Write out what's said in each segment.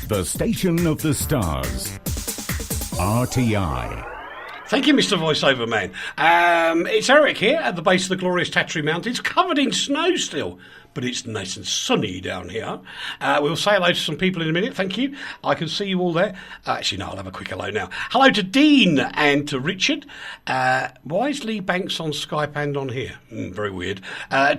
The station of the stars. RTI. Thank you, Mr. Voiceover Man. It's Eric here at the base of the glorious Tattery Mountains, covered in snow still, but it's nice and sunny down here. We'll say hello to some people in a minute, thank you. I can see you all there. Actually, no, I'll have a quick hello now. Hello to Dean and to Richard. Why is Lee Banks on Skype and on here? Very weird.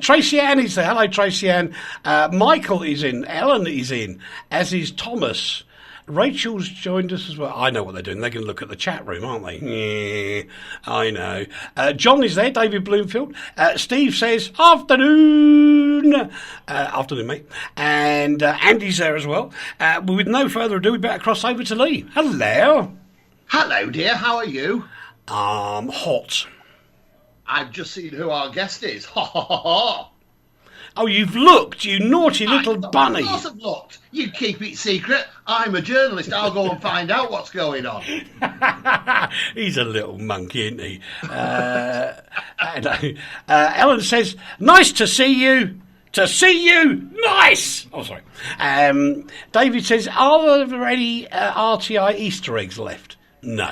Tracy Ann is there. Hello, Tracy Ann. Michael is in. Ellen is in, as is Thomas. Rachel's joined us as well. I know what they're doing. They're going to look at the chat room, aren't they? Yeah, I know. John is there, David Bloomfield. Steve says, afternoon. Afternoon, mate. And Andy's there as well. With no further ado, we better cross over to Lee. Hello. Hello, dear. How are you? Hot. I've just seen who our guest is. Ha ha ha ha. Oh, you've looked, you naughty little bunny. Of course I've looked. You keep it secret. I'm a journalist. I'll go and find out what's going on. He's a little monkey, isn't he? I know. Ellen says, nice to see you. To see you. Nice. Oh, sorry. David says, are there any RTI Easter eggs left? No.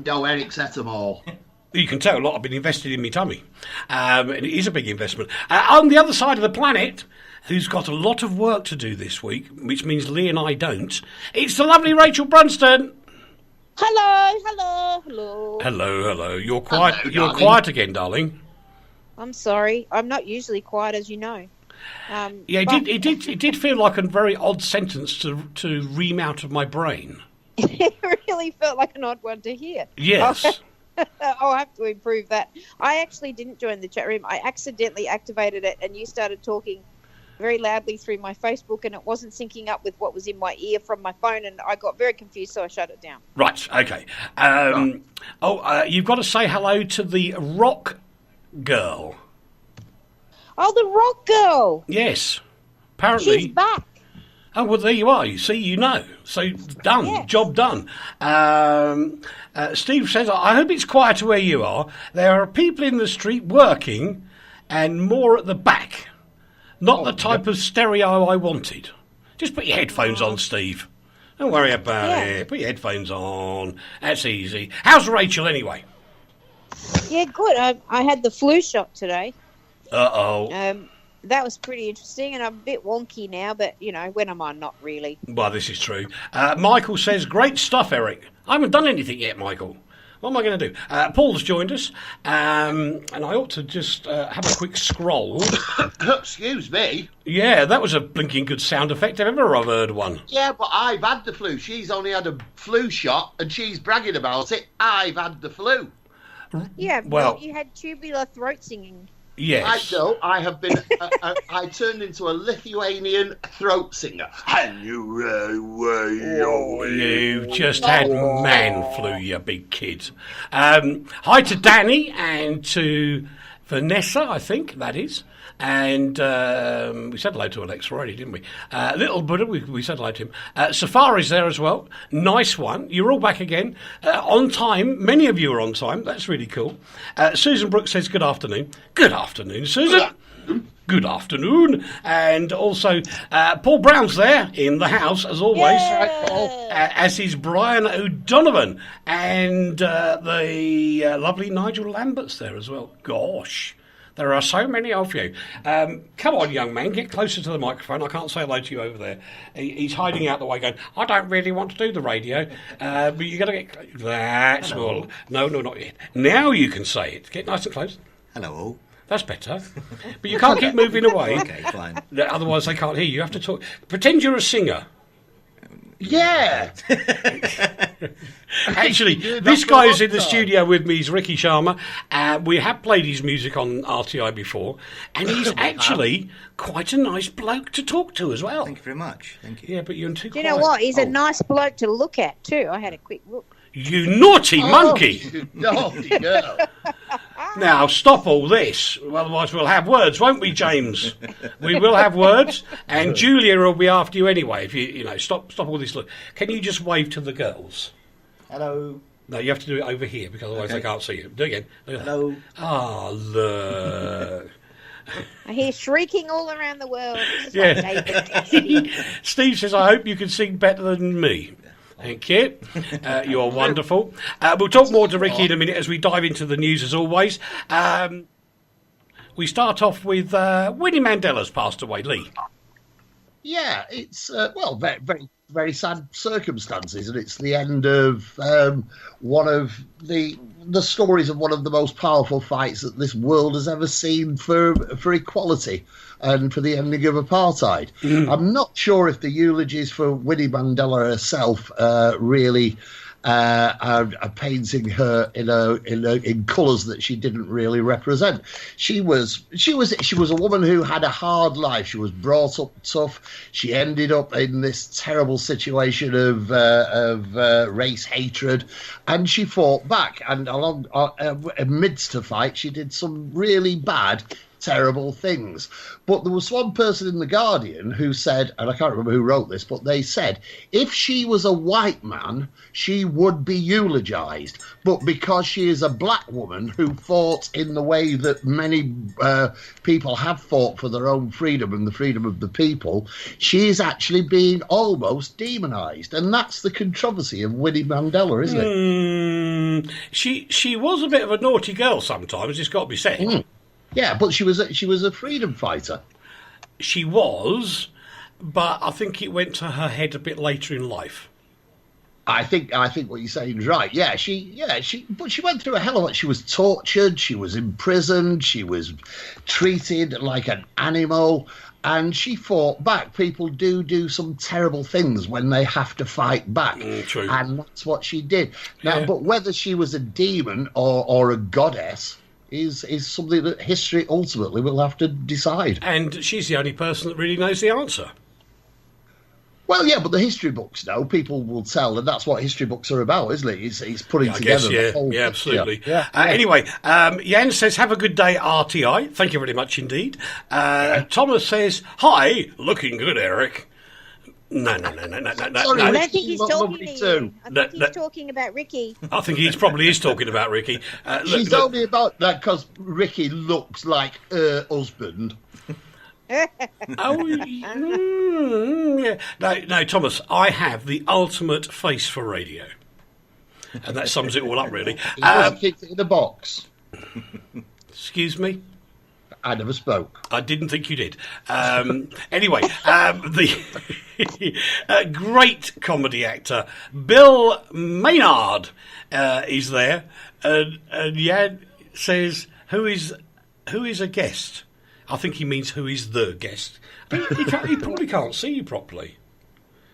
No, Eric set them all. You can tell a lot have been invested in me tummy. And it is a big investment. On the other side of the planet, who's got a lot of work to do this week, which means Lee and I don't, it's the lovely Rachel Brunston. Hello. Hello. You're quiet. Hello, You're darling. quiet again, darling. I'm sorry. I'm not usually quiet, as you know. Yeah, it did feel like a very odd sentence to ream out of my brain. It really felt like an odd one to hear. Yes. I'll have to improve that. I actually didn't join the chat room. I accidentally activated it, and you started talking very loudly through my Facebook, and it wasn't syncing up with what was in my ear from my phone, and I got very confused, so I shut it down. Right. Okay. You've got to say hello to the rock girl. Oh, the rock girl. Yes. Apparently. She's back. Oh, well, there you are. You see, you know. So, done. Yes. Job done. Steve says, I hope it's quieter where you are. There are people in the street working and more at the back. Not the type of stereo I wanted. Just put your headphones on, Steve. Don't worry about it. Put your headphones on. That's easy. How's Rachel, anyway? Yeah, good. I had the flu shot today. Uh-oh. That was pretty interesting, and I'm a bit wonky now, but, you know, when am I not really? Well, this is true. Michael says, great stuff, Eric. I haven't done anything yet, Michael. What am I going to do? Paul's joined us, and I ought to just have a quick scroll. Excuse me. Yeah, that was a blinking good sound effect if ever I've heard one. Yeah, but I've had the flu. She's only had a flu shot, and she's bragging about it. I've had the flu. Yeah, Well- you had tubular throat singing. Yes. I know. I have been. I turned into a Lithuanian throat singer. You've just had man flu, you big kid. Hi to Danny and to Vanessa, I think that is. And we said hello to Alexa already, didn't we? Little Buddha, we said hello to him. Safari's there as well. Nice one. You're all back again. On time. Many of you are on time. That's really cool. Susan Brooks says good afternoon. Good afternoon, Susan. Good afternoon. And also, Paul Brown's there in the house, as always. Yay! As is Brian O'Donovan. And the lovely Nigel Lambert's there as well. Gosh. There are so many of you. Come on, young man, get closer to the microphone. I can't say hello to you over there. He's hiding out the way going, I don't really want to do the radio. But you've got to get... That's all. No, not yet. Now you can say it. Get nice and close. Hello all. That's better. But you can't keep moving away. Okay, fine. Otherwise they can't hear you. You have to talk. Pretend you're a singer. Yeah. Actually, this guy is in the studio with me. He's Ricky Sharma. We have played his music on RTI before, and he's actually quite a nice bloke to talk to as well. Thank you very much. Thank you. Yeah, but you're too Do you quiet. know what? He's a nice bloke to look at, too. I had a quick look. You naughty monkey! You naughty girl. Now, stop all this. Otherwise we'll have words, won't we, James? We will have words, and Julia will be after you anyway. If you know, stop all this. Look, can you just wave to the girls? Hello. No, you have to do it over here, because otherwise they can't see you. Do it again. Look at that. Hello. Ah, look. I hear shrieking all around the world. It's Yeah. like David Cassidy. Steve says, I hope you can sing better than me. Thank you. You are wonderful. We'll talk more to Ricky in a minute as we dive into the news, as always. We start off with Winnie Mandela's passed away, Lee. Yeah, it's very, very, very sad circumstances, and it's the end of one of the stories of one of the most powerful fights that this world has ever seen for equality and for the ending of apartheid. I'm not sure if the eulogies for Winnie Mandela herself really are painting her in colours that she didn't really represent. She was a woman who had a hard life. She was brought up tough. She ended up in this terrible situation of race hatred, and she fought back. And amidst her fight, she did some really bad, terrible things. But there was one person in The Guardian who said, and I can't remember who wrote this, but they said, if she was a white man, she would be eulogised. But because she is a black woman who fought in the way that many people have fought for their own freedom and the freedom of the people, she is actually being almost demonised. And that's the controversy of Winnie Mandela, isn't it? She was a bit of a naughty girl sometimes, it's got to be said. Yeah, but she was a freedom fighter. She was, but I think it went to her head a bit later in life. I think what you're saying is right. But she went through a hell of a lot. She was tortured, she was imprisoned, she was treated like an animal, and she fought back. People do some terrible things when they have to fight back. True. And that's what she did. Now, but whether she was a demon or a goddess is something that history ultimately will have to decide. And she's the only person that really knows the answer. Well, yeah, but the history books now, people will tell, and that's what history books are about, isn't it? It's putting together the whole picture. Absolutely. Yeah. Anyway, Jan says, have a good day, RTI. Thank you very much indeed. Thomas says, hi, looking good, Eric. No. Sorry, I don't think he's talking to you. I think he's talking about Ricky. I think he probably is talking about Ricky. She's only about that because Ricky looks like her husband. Yeah. No, Thomas, I have the ultimate face for radio. And that sums it all up, really. He was kicked in the box. Excuse me? I never spoke. I didn't think you did. Anyway, the great comedy actor Bill Maynard is there, and Jan says, "Who is a guest?" I think he means who is the guest. He probably can't see you properly.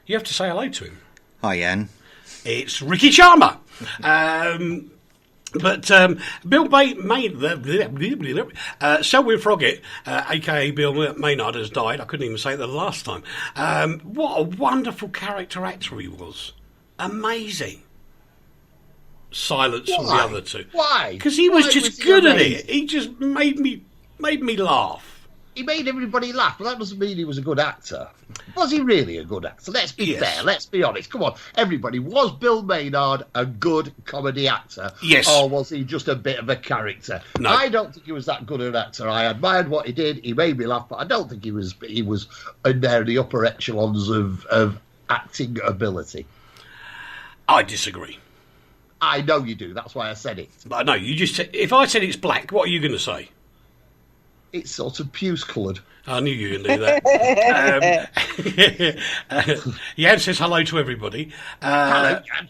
You have to say hello to him. Hi, Ian. It's Ricky Sharma. But Bill Selwyn Froggatt, a.k.a. Bill Maynard, has died. I couldn't even say it the last time. What a wonderful character actor he was. Amazing. Silence from the other two. Why? Because he was just good at it. He just made me laugh. He made everybody laugh, but that doesn't mean he was a good actor. Was he really a good actor? Let's be fair. Let's be honest. Come on, everybody. Was Bill Maynard a good comedy actor? Yes. Or was he just a bit of a character? No. I don't think he was that good an actor. I admired what he did. He made me laugh, but I don't think he was in there in the upper echelons of acting ability. I disagree. I know you do. That's why I said it. But no, you just said, if I said it's black, what are you going to say? It's sort of puce-coloured. I knew you were going to do that. Jan says hello to everybody. Hello, Jan.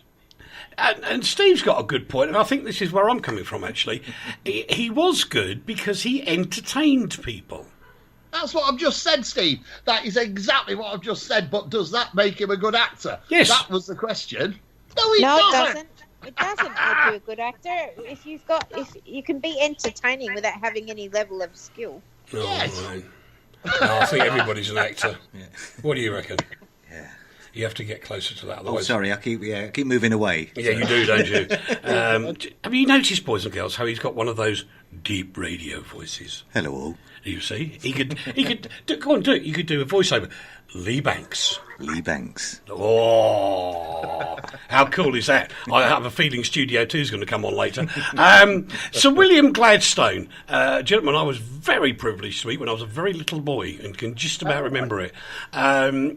And Steve's got a good point, and I think this is where I'm coming from, actually. He was good because he entertained people. That's what I've just said, Steve. That is exactly what I've just said, but does that make him a good actor? Yes. That was the question. No, It doesn't. It doesn't make you a good actor. If you can be entertaining without having any level of skill. Oh, Yes. right. No, I think everybody's an actor. Yeah. What do you reckon? Yeah. You have to get closer to that. Oh, Otherwise, sorry, I keep moving away. Yeah, you do, don't you? Have you noticed, boys and girls, how he's got one of those deep radio voices? Hello, all. You see, he could go on, do it. You could do a voiceover. Lee Banks. Lee Banks. Oh, how cool is that? I have a feeling Studio 2 is going to come on later. Sir William Gladstone, gentleman I was very privileged to meet when I was a very little boy and can just about remember it.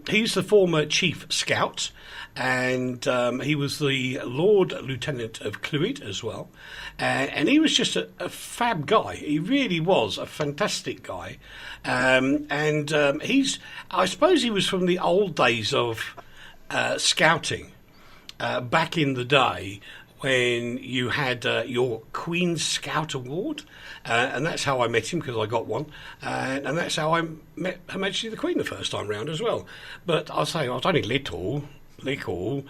He's the former Chief Scout, and he was the Lord Lieutenant of Clwyd as well. And he was just a fab guy. He really was a fantastic guy. I suppose he was from the old days of scouting back in the day when you had your Queen's Scout Award, and that's how I met him, because I got one, and that's how I met Her Majesty the Queen the first time round as well. But I'll say I was only little. Well,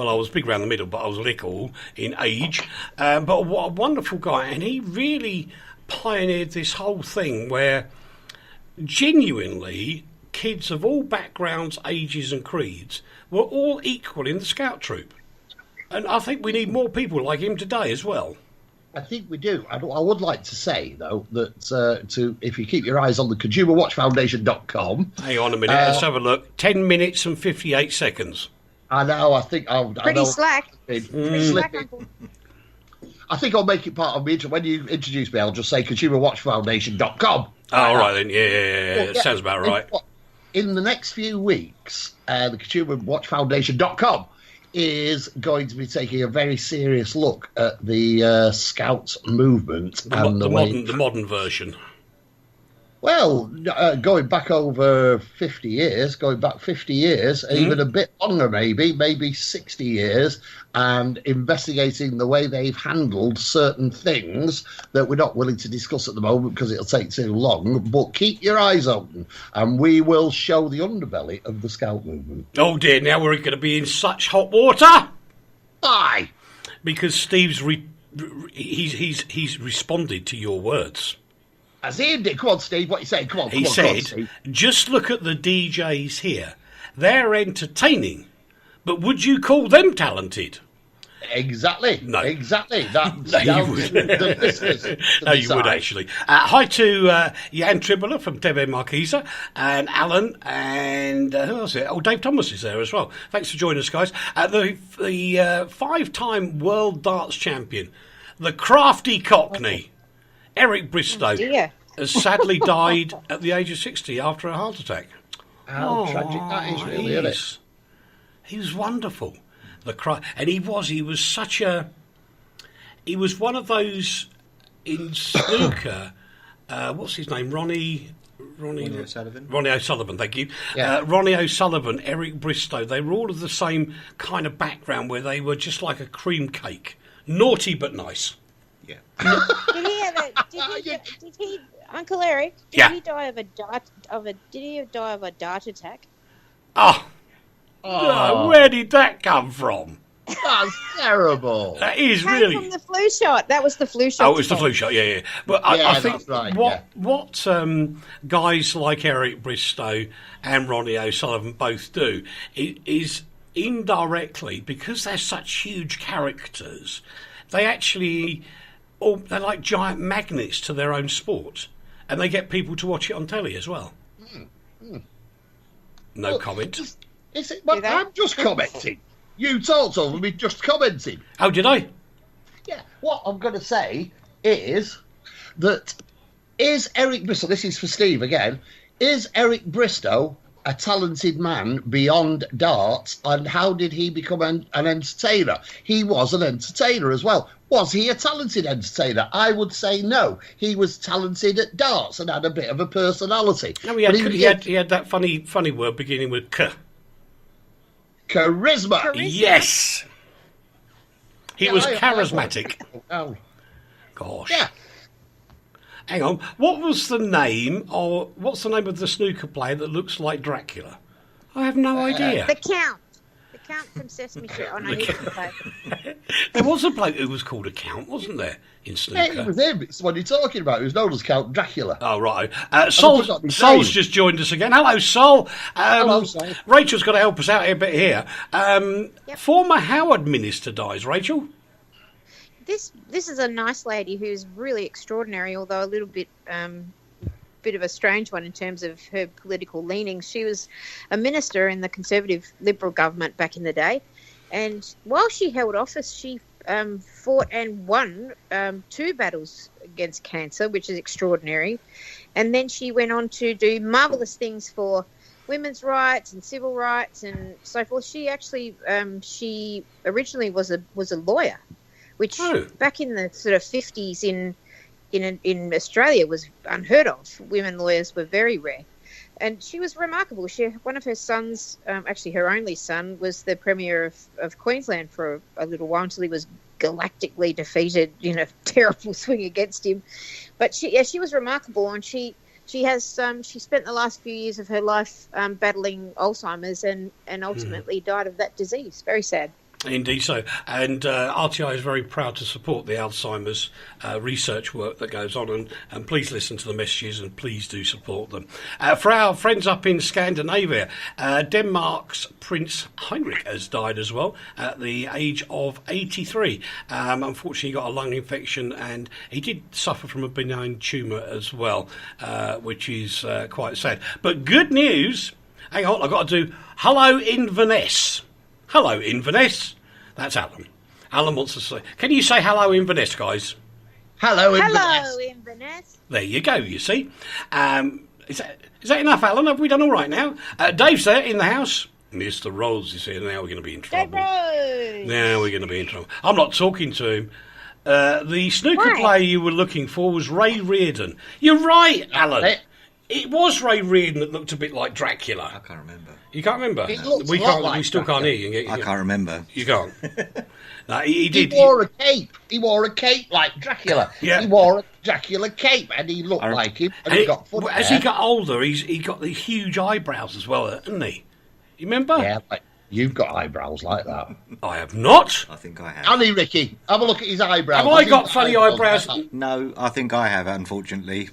I was big round the middle, but I was little in age. But what a wonderful guy, and he really pioneered this whole thing where genuinely kids of all backgrounds, ages and creeds were all equal in the scout troop. And I think we need more people like him today as well. I think we do. I would like to say, though, that if you keep your eyes on the consumerwatchfoundation.com... Hang on a minute, let's have a look. 10 minutes and 58 seconds. I know, I think... Pretty slack. Pretty slack. I think I'll make it part of me. When you introduce me, I'll just say consumerwatchfoundation.com. Oh, all right then. Yeah. That sounds about right. In the next few weeks, the consumerwatchfoundation.com is going to be taking a very serious look at the Scouts movement. The modern version. Well, going back 50 years, even a bit longer maybe 60 years, and investigating the way they've handled certain things that we're not willing to discuss at the moment because it'll take too long, but keep your eyes open, and we will show the underbelly of the Scout movement. Oh dear, now we're going to be in such hot water! Aye! Because Steve's he's responded to your words. As he did. Come on, Steve, what are you saying? Come on, He said, just look at the DJs here. They're entertaining, but would you call them talented? Exactly. No. Exactly. That's No, you would. the listeners. No, you would actually. Hi to Jan Tribler from TV Marquesa, and Alan, and who else is there? Oh, Dave Thomas is there as well. Thanks for joining us, guys. The 5-time World Darts Champion, the crafty Cockney, Eric Bristow, has sadly died at the age of 60 after a heart attack. How tragic that is, really, isn't it? He was wonderful. And he was such a... He was one of those in snooker... what's his name? Ronnie O'Sullivan. Ronnie O'Sullivan, thank you. Yeah. Ronnie O'Sullivan, Eric Bristow, they were all of the same kind of background where they were just like a cream cake. Naughty but nice. Yeah. Did he have did he, Uncle Eric, did he die of a dart attack? Where did that come from? That's terrible. That is Came really from the flu shot. That was the flu shot. Oh, it was the flu shot, yeah. But I think right, what guys like Eric Bristow and Ronnie O'Sullivan both do is indirectly, because they're such huge characters, they're like giant magnets to their own sport, and they get people to watch it on telly as well. No comment. Is it? Well, I'm just commenting. You talked over me just commenting. Oh, did I? Yeah. What I'm going to say is Eric Bristow, this is for Steve again, is Eric Bristow a talented man beyond darts, and how did he become an entertainer? He was an entertainer as well. Was he a talented entertainer? I would say no. He was talented at darts and had a bit of a personality. No, he had that funny word beginning with K. Charisma. Yes. He was charismatic. Oh. Gosh. Yeah. Hang on. What's the name of the snooker player that looks like Dracula? I have no idea. The Count. The Count from Sesame Street. Oh, no, he didn't play. There was a bloke who was called a Count, wasn't there, in snooker? Yeah, it was him. It's what you're talking about. He was known as Count Dracula. Oh, right. Sol's just joined us again. Hello, Sol. Hello, Sol. Rachel's got to help us out a bit here. Former Howard minister dies, Rachel. This is a nice lady who's really extraordinary, although a little bit bit of a strange one in terms of her political leanings. She was a minister in the Conservative Liberal government back in the day, and while she held office, she fought and won 2 battles against cancer, which is extraordinary. And then she went on to do marvellous things for women's rights and civil rights and so forth. She actually, she originally was a lawyer, which back in the sort of 50s in Australia was unheard of. Women lawyers were very rare. And she was remarkable. One of her sons, actually her only son, was the Premier of Queensland for a little while until he was galactically defeated in a terrible swing against him. But she was remarkable, and she spent the last few years of her life battling Alzheimer's and ultimately died of that disease. Very sad. Indeed so. And RTI is very proud to support the Alzheimer's research work that goes on, and please listen to the messages and please do support them. For our friends up in Scandinavia, Denmark's Prince Heinrich has died as well at the age of 83. Unfortunately, he got a lung infection and he did suffer from a benign tumour as well, which is quite sad. But good news, hang on, I've got to do Hello Inverness. Hello, Inverness. That's Alan. Alan wants to say... Can you say hello, Inverness, guys? Hello, Inverness. Hello, Inverness. There you go, you see. Is that enough, Alan? Have we done all right now? Dave's there in the house. Mr. Rose is here. Now we're going to be in trouble. Dave Rose. Now we're going to be in trouble. I'm not talking to him. The snooker player you were looking for was Ray Reardon. You're right, Alan. It was Ray Reardon that looked a bit like Dracula. I can't remember. You can't remember? We still can't hear you. I can't remember. You can't. No, he did. He wore a cape. He wore a cape like Dracula. Yeah. He wore a Dracula cape, and he looked like him. And he got funny as he got older, he got the huge eyebrows as well, hasn't he? You remember? Yeah, like, you've got eyebrows like that. I have not. I think I have. Annie, Ricky, have a look at his eyebrows. Have I got funny eyebrows? No, I think I have, unfortunately.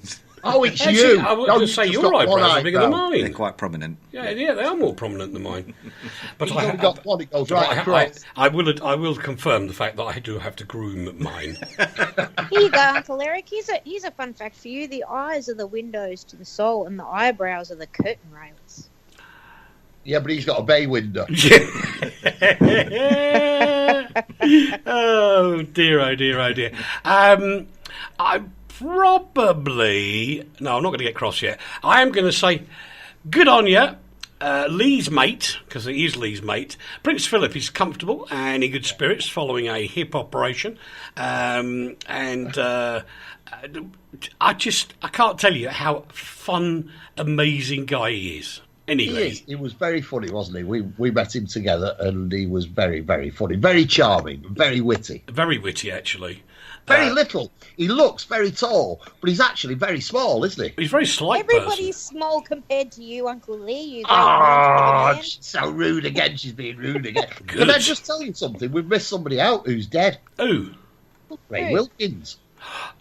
Oh, it's Actually, you. I was going to say your eyebrows are bigger than mine. They're quite prominent. Yeah, they are more prominent than mine. But He's only got one. It goes right across. I will confirm the fact that I do have to groom mine. Here you go, Uncle Eric. Here's a fun fact for you. The eyes are the windows to the soul, and the eyebrows are the curtain rails. Yeah, but he's got a bay window. Oh dear, oh dear, oh dear. I'm not going to get cross yet. I am going to say, good on you, Lee's mate, because he is Lee's mate. Prince Philip is comfortable and in good spirits following a hip operation. I can't tell you how fun, amazing guy he is. Anyway, he was very funny, wasn't he? We met him together, and he was very, very funny, very charming, very witty. Very witty, actually. Very little. He looks very tall, but he's actually very small, isn't he? He's very slight. Everybody's small compared to you, Uncle Lee. You she's so rude again. She's being rude again. Good. Can I just tell you something? We've missed somebody out who's dead. Who? Ray Wilkins.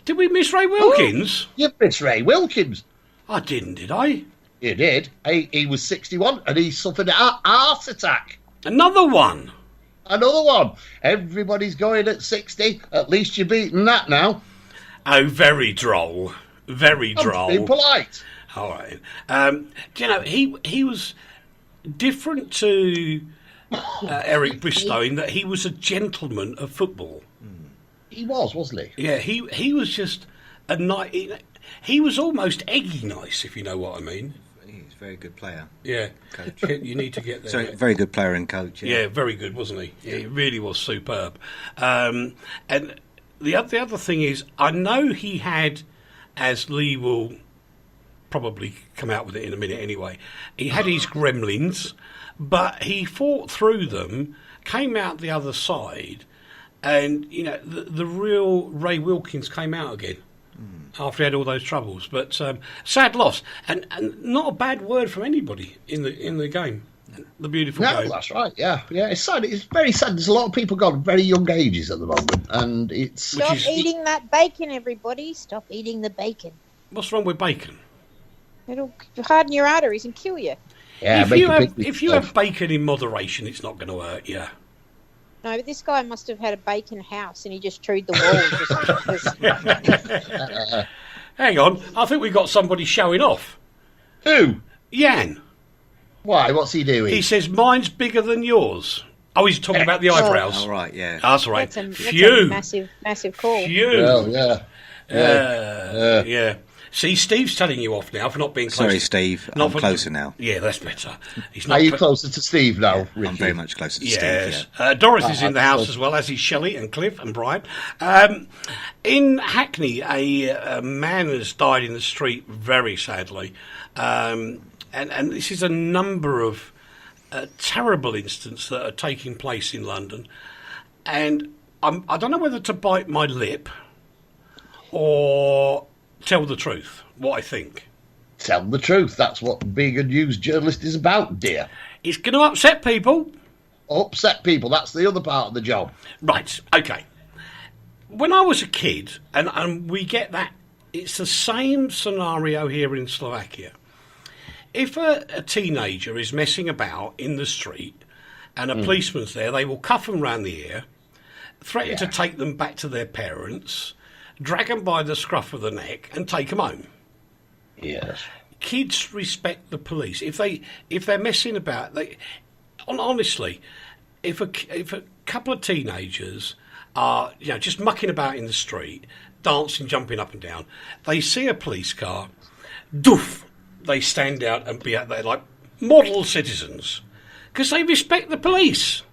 Did we miss Ray Wilkins? You've missed Ray Wilkins. I didn't, did I? You did. He was 61 and he suffered a heart attack. Another one. Another one. Everybody's going at 60. At least you're beating that now. Oh, very droll. Very droll. Being polite. All right. Do you know, he was different to Eric Bristow in that he was a gentleman of football. He was, wasn't he? Yeah, he was just a nice... He was almost eggy nice, if you know what I mean. He's a very good player. Yeah. Coach. You need to get there. So, very good player and coach. Yeah, very good, wasn't he? Yeah, he really was superb. And the other thing is, I know he had, as Lee will probably come out with it in a minute anyway, he had his gremlins, but he fought through them, came out the other side, and, you know, the real Ray Wilkins came out again. After he had all those troubles, but sad loss, and not a bad word from anybody in the game, the beautiful game. That's right. Yeah. It's sad. It's very sad. There's a lot of people got very young ages at the moment, and it's stop eating that bacon, everybody. Stop eating the bacon. What's wrong with bacon? It'll harden your arteries and kill you. Yeah. If you have bacon in moderation, it's not going to hurt you. No, but this guy must have had a bacon house and he just chewed the walls. Hang on, I think we got somebody showing off. Who? Yan. Why? What's he doing? He says mine's bigger than yours. Oh, he's talking about the eyebrows. All right, yeah. That's right. That's a Phew. massive call. Phew. Well, yeah. Yeah. See, Steve's telling you off now for not being close. Sorry, Steve. I'm closer now. Yeah, that's better. He's Are you closer to Steve now, Ricky? I'm very much closer to Yes. Steve. Yeah. Doris is in the house as well, as is Shelley and Cliff and Brian. In Hackney, a man has died in the street very sadly. And this is a number of terrible incidents that are taking place in London. And I don't know whether to bite my lip or tell the truth, what I think. Tell the truth. That's what being a news journalist is about, dear. It's going to upset people. Upset people. That's the other part of the job. Right, okay. When I was a kid, and we get that, it's the same scenario here in Slovakia. If a teenager is messing about in the street and a policeman's there, they will cuff them round the ear, threaten to take them back to their parents, drag them by the scruff of the neck and take them home. Yes. Kids respect the police. If they're messing about, honestly, if a couple of teenagers are just mucking about in the street, dancing, jumping up and down, they see a police car, doof, they stand out and they're like model citizens because they respect the police.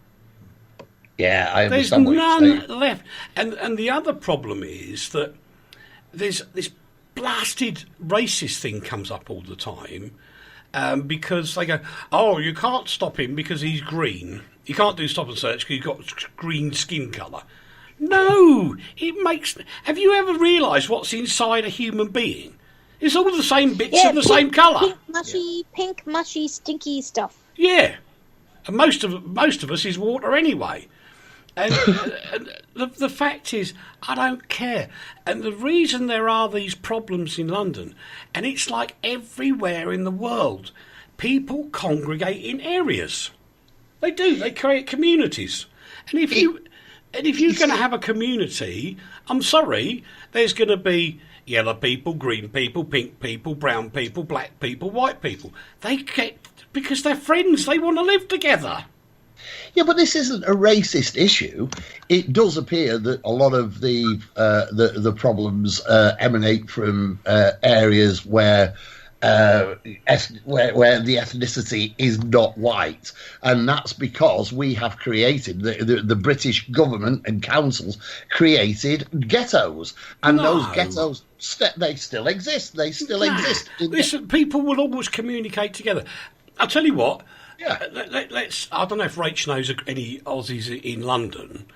Yeah, I There's understand what you're none saying. left. And the other problem is that there's this blasted racist thing comes up all the time because they go, oh, you can't stop him because he's green. You can't do stop and search because he's got green skin colour. No, it makes... Have you ever realised what's inside a human being? It's all the same bits of the same colour. Pink, mushy, stinky stuff. Yeah. And most of us is water anyway. And the fact is, I don't care. And the reason there are these problems in London, and it's like everywhere in the world, people congregate in areas. They do. They create communities. And if you're going to have a community, I'm sorry, there's going to be yellow people, green people, pink people, brown people, black people, white people. They get because they're friends. They want to live together. Yeah, but this isn't a racist issue. It does appear that a lot of the problems emanate from areas where the ethnicity is not white, and that's because we have created the British government and councils created ghettos, and those ghettos they still exist. They still exist. Listen, people will always communicate together. I'll tell you what. Yeah. Let's. I don't know if Rach knows any Aussies in London,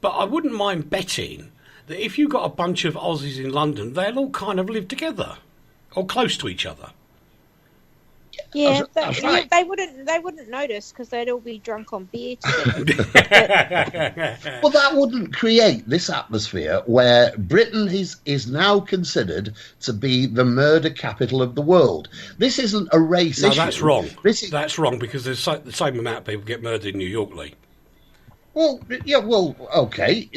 but I wouldn't mind betting that if you got a bunch of Aussies in London, they'll all kind of live together or close to each other. Yeah, that's right. They wouldn't notice because they'd all be drunk on beer together. Well, that wouldn't create this atmosphere where Britain is now considered to be the murder capital of the world. This isn't a race issue. No, that's wrong. That's wrong because there's the same amount of people get murdered in New York, Lee. Well, yeah, well, okay.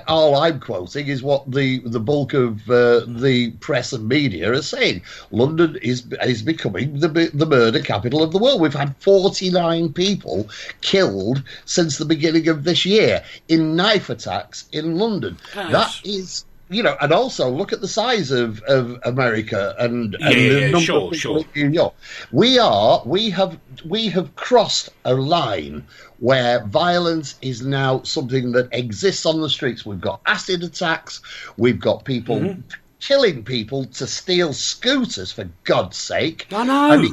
All I'm quoting is what the bulk of the press and media are saying. London is becoming the murder capital of the world. We've had 49 people killed since the beginning of this year in knife attacks in London. Nice. That is... and also look at the size of America and the number of people in New York. We have crossed a line where violence is now something that exists on the streets. We've got acid attacks. We've got people killing people to steal scooters, for God's sake. I know.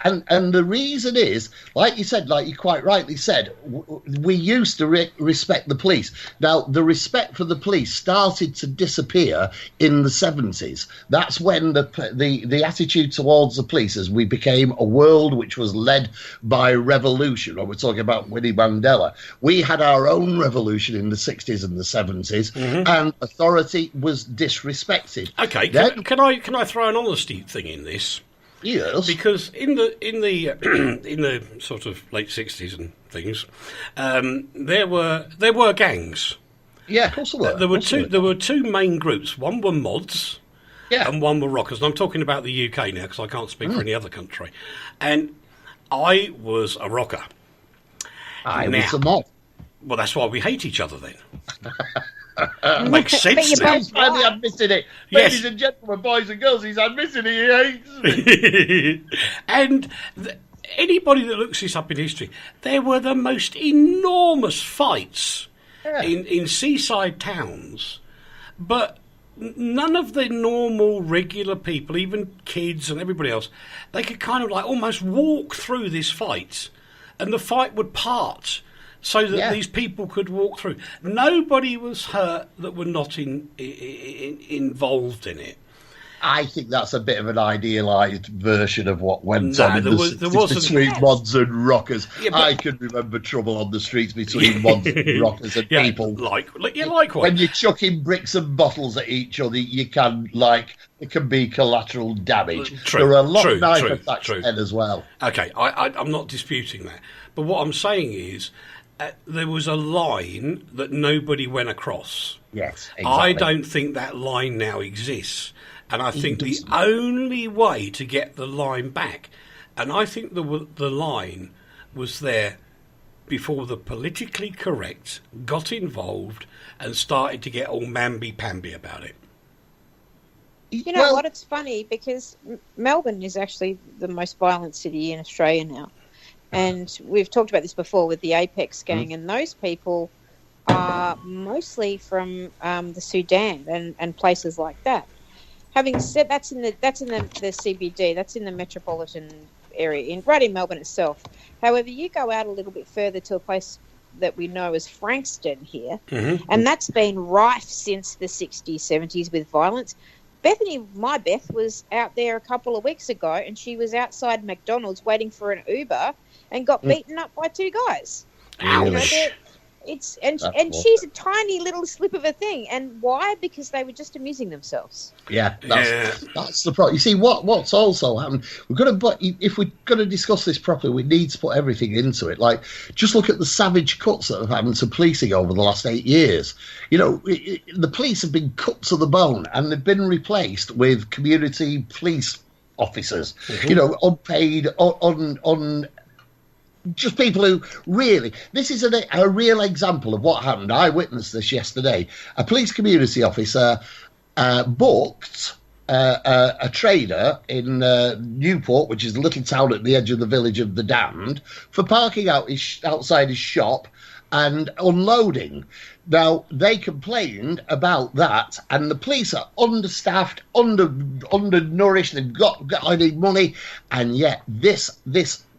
And the reason is, like you said, like you quite rightly said, we used to respect the police. Now, the respect for the police started to disappear in the 70s. That's when the attitude towards the police, as we became a world which was led by revolution, or we're talking about Winnie Mandela. We had our own revolution in the 60s and the 70s, and authority was disrespected. Okay, can I throw an honesty thing in this? Yes. Because in the sort of late 60s and things, there were gangs. Yeah, of course there were. There were two main groups. One were mods, and one were rockers. And I'm talking about the UK now because I can't speak for any other country. And I was a rocker. I was a mob. Well, that's why we hate each other then. Makes sense But now. He's finally admitted it. Yes. Ladies and gentlemen, boys and girls, he's admitted it. He hates me. And anybody that looks this up in history, there were the most enormous fights in seaside towns, but none of the normal, regular people, even kids and everybody else, they could kind of like almost walk through this fight, and the fight would part so that these people could walk through. Nobody was hurt that were not involved in it. I think that's a bit of an idealised version of what went on in there the wasn't. between mods and rockers. Yeah, but- I can remember trouble on the streets between mods and rockers and people. Likewise. When you're chucking bricks and bottles at each other, it can be collateral damage. True, there are a lot true, of knife true, attacks true. then as well. Okay, I'm not disputing that. But what I'm saying is there was a line that nobody went across. Yes, exactly. I don't think that line now exists. And I think the only way to get the line back, and I think the line was there before the politically correct got involved and started to get all mamby-pamby about it. You know what? It's funny because Melbourne is actually the most violent city in Australia now. And we've talked about this before with the Apex gang, and those people are mostly from the Sudan and places like that. Having said that's in the CBD, that's in the metropolitan area, right in Melbourne itself. However, you go out a little bit further to a place that we know as Frankston here, and that's been rife since the 60s, 70s with violence. My Beth was out there a couple of weeks ago, and she was outside McDonald's waiting for an Uber and got beaten up by two guys. Ouch. And she's a tiny little slip of a thing. And why? Because they were just amusing themselves. Yeah, that's the problem. You see, what's also happened, if we're going to discuss this properly, we need to put everything into it. Like, just look at the savage cuts that have happened to policing over the last 8 years. You know, the police have been cut to the bone, and they've been replaced with community police officers, you know, unpaid, just people who really... This is a real example of what happened. I witnessed this yesterday. A police community officer booked a trader in Newport, which is a little town at the edge of the village of the Damned, for parking outside his shop and unloading. Now, they complained about that, and the police are understaffed, undernourished, they've got any money, and yet this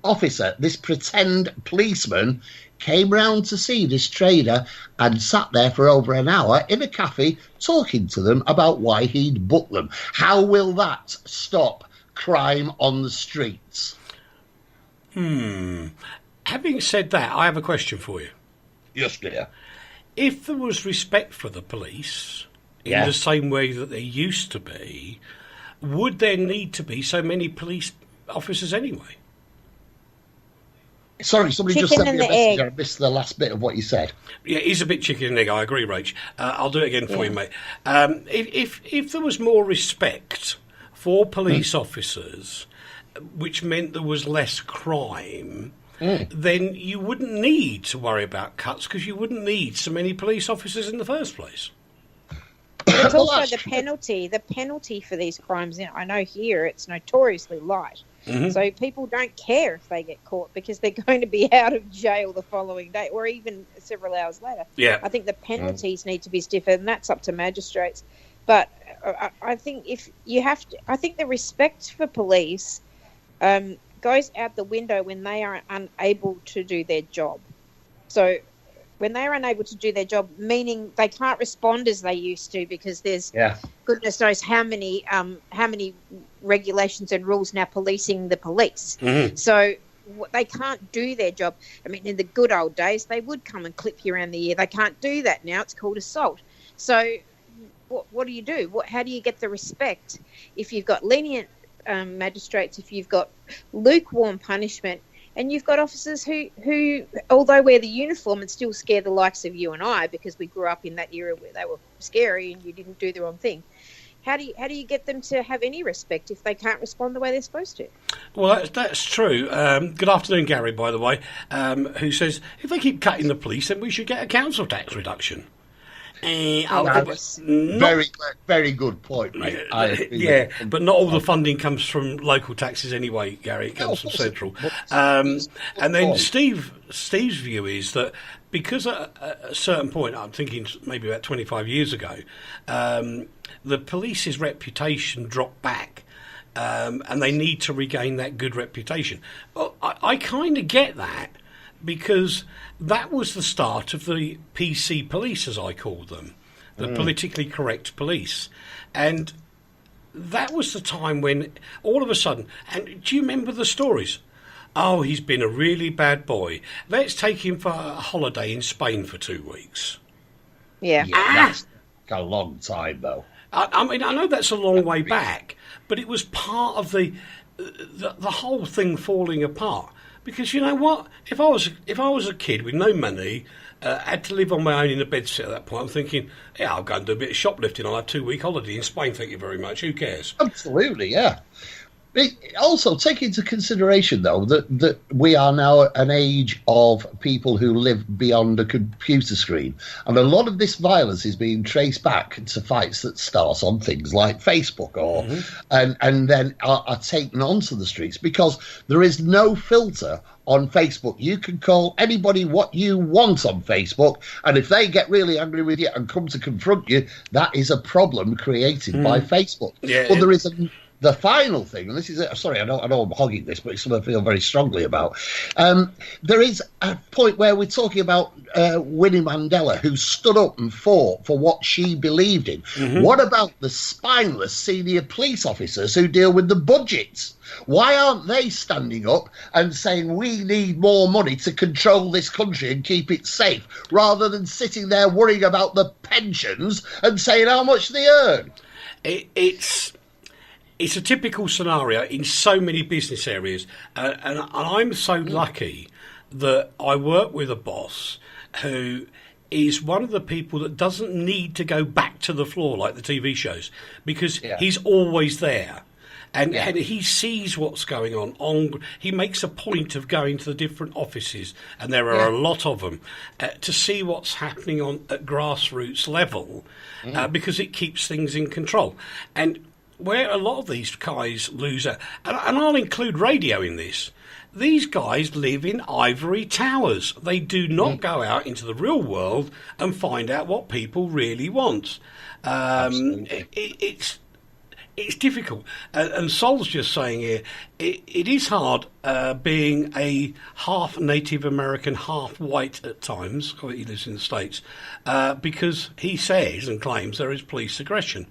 officer, this pretend policeman, came round to see this trader and sat there for over an hour in a cafe talking to them about why he'd booked them. How will that stop crime on the streets? Having said that, I have a question for you. Yes, dear. If there was respect for the police in the same way that there used to be, would there need to be so many police officers anyway? Sorry, somebody Chicken just sent and me a the message. egg. I missed the last bit of what you said. Yeah, it is a bit chicken and egg. I agree, Rach. I'll do it again for you, mate. If there was more respect for police officers, which meant there was less crime, then you wouldn't need to worry about cuts because you wouldn't need so many police officers in the first place. It's also the penalty. The penalty for these crimes, I know here it's notoriously light. So people don't care if they get caught because they're going to be out of jail the following day or even several hours later. Yeah. I think the penalties need to be stiffer, and that's up to magistrates. But I think I think the respect for police goes out the window when they are unable to do their job. So when they are unable to do their job, meaning they can't respond as they used to because there's goodness knows how many regulations and rules now policing the police. So they can't do their job. I mean, in the good old days, they would come and clip you around the ear. They can't do that now. It's called assault. So what do you do? How do you get the respect if you've got lenient magistrates, if you've got lukewarm punishment, and you've got officers who, although wear the uniform and still scare the likes of you and I because we grew up in that era where they were scary and you didn't do the wrong thing, how do you get them to have any respect if they can't respond the way they're supposed to? Well, that's true. Good afternoon, Gary, by the way, who says, if they keep cutting the police, then we should get a council tax reduction. Very good point, mate. But not all the funding comes from local taxes anyway, Gary. It comes from central. And then Steve's view is that because at a certain point, I'm thinking maybe about 25 years ago, the police's reputation dropped back. And they need to regain that good reputation. Well, I kind of get that, because that was the start of the PC police, as I call them, the politically correct police. And that was the time when all of a sudden, and do you remember the stories? Oh, he's been a really bad boy. Let's take him for a holiday in Spain for 2 weeks. Yeah. That's a long time, though. I mean, I know that's a long way back, but it was part of the whole thing falling apart. Because you know what? If I was a kid with no money, had to live on my own in a bedsit at that point, I'm thinking, yeah, I'll go and do a bit of shoplifting. I'll have 2 week holiday in Spain. Thank you very much. Who cares? Absolutely, yeah. Also, take into consideration, though, that we are now at an age of people who live beyond a computer screen. And a lot of this violence is being traced back to fights that start on things like Facebook and then are taken onto the streets, because there is no filter on Facebook. You can call anybody what you want on Facebook, and if they get really angry with you and come to confront you, that is a problem created by Facebook. Yeah, there is the final thing, and this is it. Sorry, I know I'm hogging this, but it's something I feel very strongly about. There is a point where we're talking about Winnie Mandela, who stood up and fought for what she believed in. What about the spineless senior police officers who deal with the budgets? Why aren't they standing up and saying we need more money to control this country and keep it safe, rather than sitting there worrying about the pensions and saying how much they earn? It's a typical scenario in so many business areas, and I'm so lucky that I work with a boss who is one of the people that doesn't need to go back to the floor like the TV shows, because he's always there. And he sees what's going on. He makes a point of going to the different offices, and there are a lot of them, to see what's happening at grassroots level, because it keeps things in control. And where a lot of these guys lose out, and I'll include radio in this, these guys live in ivory towers. They do not go out into the real world and find out what people really want. It's difficult. And Sol's just saying here, it is hard being a half Native American, half white at times. He lives in the States, because he says and claims there is police aggression.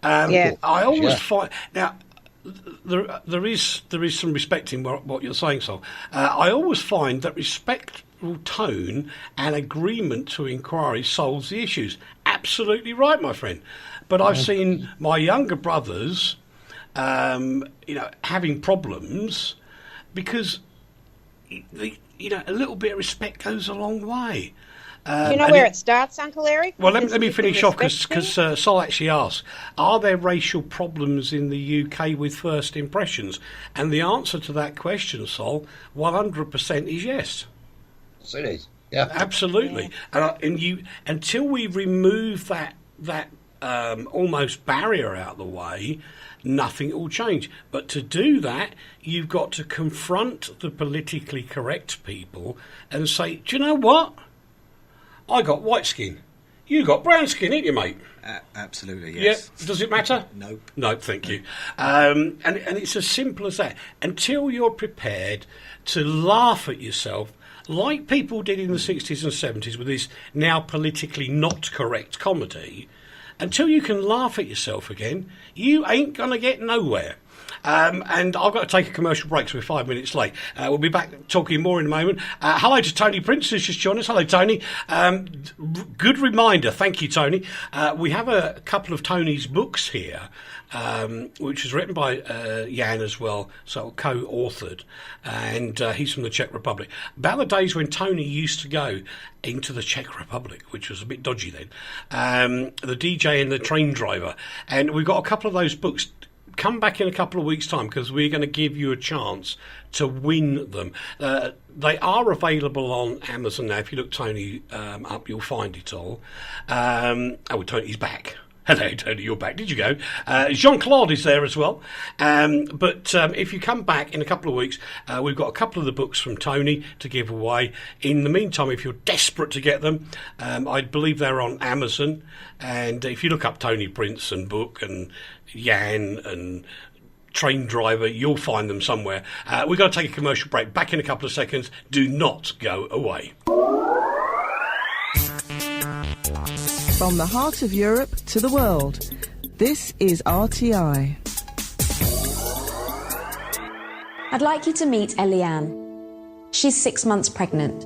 I always find now there is some respect in what you're saying, Sol. I always find that respectful tone and agreement to inquiry solves the issues. Absolutely right, my friend. But I've seen my younger brothers, having problems because a little bit of respect goes a long way. Do you know where it starts, Uncle Eric? Well, let me finish off, because Sol actually asked, are there racial problems in the UK with first impressions? And the answer to that question, Sol, 100% is yes. Yes, it is. Yeah, absolutely. And until we remove that almost barrier out of the way, nothing will change. But to do that, you've got to confront the politically correct people and say, do you know what? I got white skin. You got brown skin, ain't you, mate? Absolutely, yes. Yeah. Does it matter? No. No, thank you. And it's as simple as that. Until you're prepared to laugh at yourself, like people did in the 60s and 70s with this now politically not correct comedy, until you can laugh at yourself again, you ain't going to get nowhere. And I've got to take a commercial break, so we're 5 minutes late. We'll be back talking more in a moment. Hello to Tony Prince, who's just joined us. Hello, Tony. Good reminder. Thank you, Tony. We have a couple of Tony's books here, which was written by Jan as well, so co-authored, and he's from the Czech Republic. About the days when Tony used to go into the Czech Republic, which was a bit dodgy then, the DJ and the train driver. And we've got a couple of those books. Come back in a couple of weeks' time, because we're going to give you a chance to win them. They are available on Amazon now. If you look Tony up, you'll find it all. Tony's back. Hello, Tony, you're back. Did you go? Jean-Claude is there as well. But if you come back in a couple of weeks, we've got a couple of the books from Tony to give away. In the meantime, if you're desperate to get them, I believe they're on Amazon. And if you look up Tony Prince and book and Jan and train driver, you'll find them somewhere. We've got to take a commercial break. Back in a couple of seconds. Do not go away. From the heart of Europe to the world, this is RTI. I'd like you to meet Eliane. She's 6 months pregnant.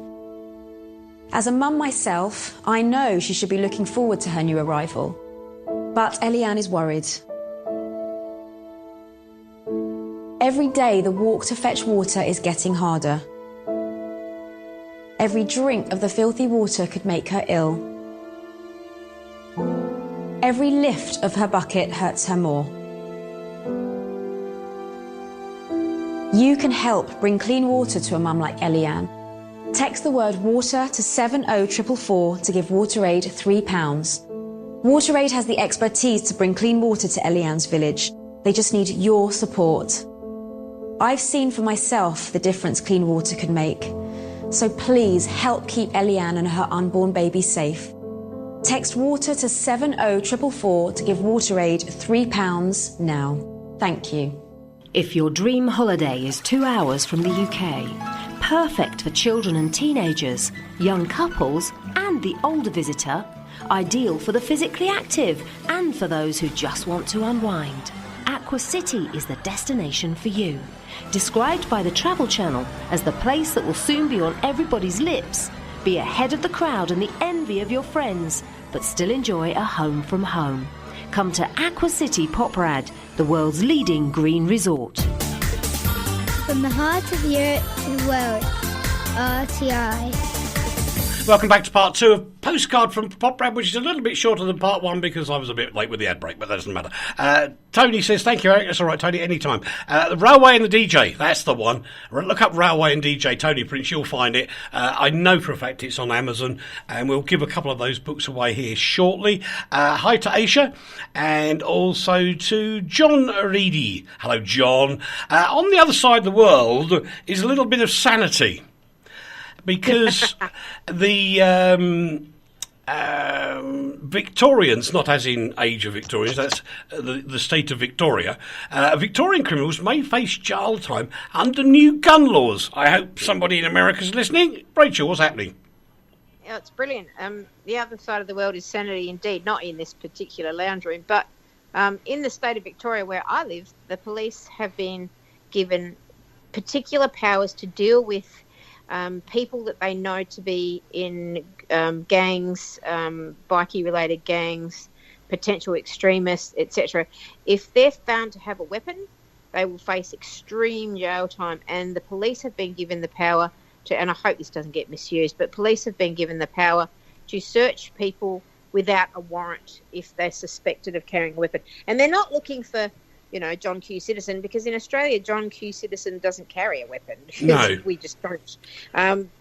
As a mum myself, I know she should be looking forward to her new arrival. But Eliane is worried. Every day the walk to fetch water is getting harder. Every drink of the filthy water could make her ill. Every lift of her bucket hurts her more. You can help bring clean water to a mum like Eliane. Text the word water to 70444 to give WaterAid £3. WaterAid has the expertise to bring clean water to Eliane's village. They just need your support. I've seen for myself the difference clean water can make. So please help keep Eliane and her unborn baby safe. Text water to 70444 to give WaterAid £3 now. Thank you. If your dream holiday is 2 hours from the UK, perfect for children and teenagers, young couples and the older visitor, ideal for the physically active and for those who just want to unwind, Aqua City is the destination for you. Described by the Travel Channel as the place that will soon be on everybody's lips, be ahead of the crowd and the envy of your friends, but still enjoy a home from home. Come to Aqua City Poprad, the world's leading green resort. From the heart of Europe to the world, RTI. Welcome back to part 2 of Postcard from Poprad, which is a little bit shorter than part 1 because I was a bit late with the ad break, but that doesn't matter. Tony says, thank you, Eric. That's all right, Tony, anytime. The Railway and the DJ, that's the one. Look up Railway and DJ, Tony Prince, you'll find it. I know for a fact it's on Amazon, and we'll give a couple of those books away here shortly. Hi to Aisha, and also to John Reedy. Hello, John. On the other side of the world is a little bit of sanity. Because the Victorians, not as in age of Victorians, that's the state of Victoria, Victorian criminals may face jail time under new gun laws. I hope somebody in America's listening. Rachel, what's happening? Yeah, it's brilliant. The other side of the world is sanity indeed, not in this particular lounge room, but in the state of Victoria where I live, the police have been given particular powers to deal with people that they know to be in gangs, bikie-related gangs, potential extremists, etc. If they're found to have a weapon, they will face extreme jail time. And the police have been given the power to, and I hope this doesn't get misused, but police have been given the power to search people without a warrant if they're suspected of carrying a weapon. And they're not looking for, John Q. Citizen, because in Australia, John Q. Citizen doesn't carry a weapon. No. We just don't.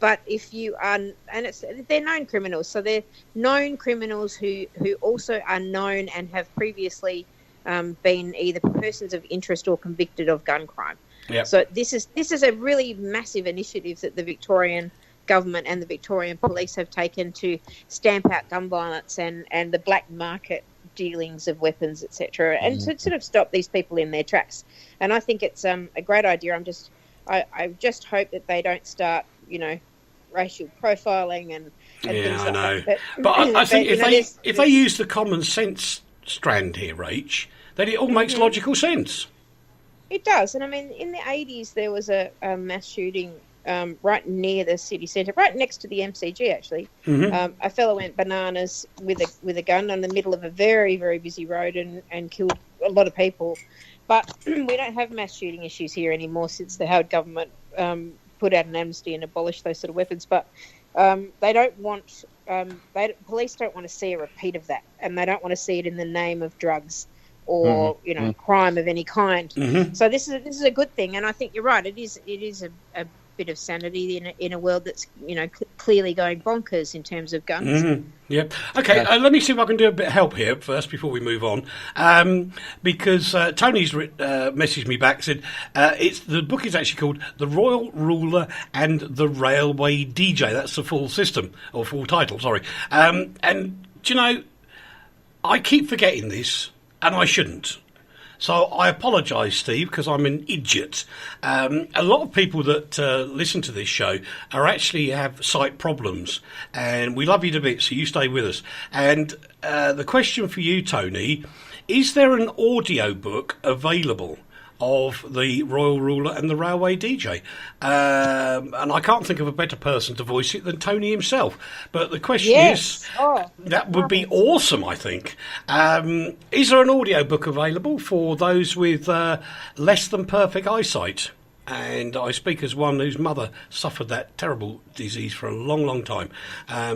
But if you are, and they're known criminals, so they're known criminals who also are known and have previously been either persons of interest or convicted of gun crime. Yep. So this is a really massive initiative that the Victorian government and the Victorian police have taken to stamp out gun violence and the black market dealings of weapons, etc., and to sort of stop these people in their tracks. And I think it's a great idea. I just hope that they don't start, racial profiling and things I like know. that. But I think if they use the common sense strand here, Rach, then it all makes logical sense. It does. And I mean, in the 80s, there was a mass shooting right near the city centre, right next to the MCG, actually. Mm-hmm. A fellow went bananas with a gun in the middle of a very, very busy road and killed a lot of people. But we don't have mass shooting issues here anymore since the Howard government put out an amnesty and abolished those sort of weapons. But they don't want... police don't want to see a repeat of that, and they don't want to see it in the name of drugs or crime of any kind. Mm-hmm. So this is a good thing, and I think you're right. It is a bit of sanity in a world that's clearly going bonkers in terms of guns. Mm-hmm. Yeah. Okay. Let me see if I can do a bit of help here first before we move on, because Tony's messaged me back, said the book is actually called The Royal Ruler and the Railway DJ. That's the full system or full title. Sorry. And do you know, I keep forgetting this, and I shouldn't. So I apologise, Steve, because I'm an idiot. A lot of people that listen to this show actually have sight problems, and we love you to bits, so you stay with us. And the question for you, Tony, is there an audio book available of the Royal Ruler and the Railway DJ? And I can't think of a better person to voice it than Tony himself. But the question is, that would be awesome, I think. Is there an audio book available for those with less than perfect eyesight? And I speak as one whose mother suffered that terrible disease for a long, long time.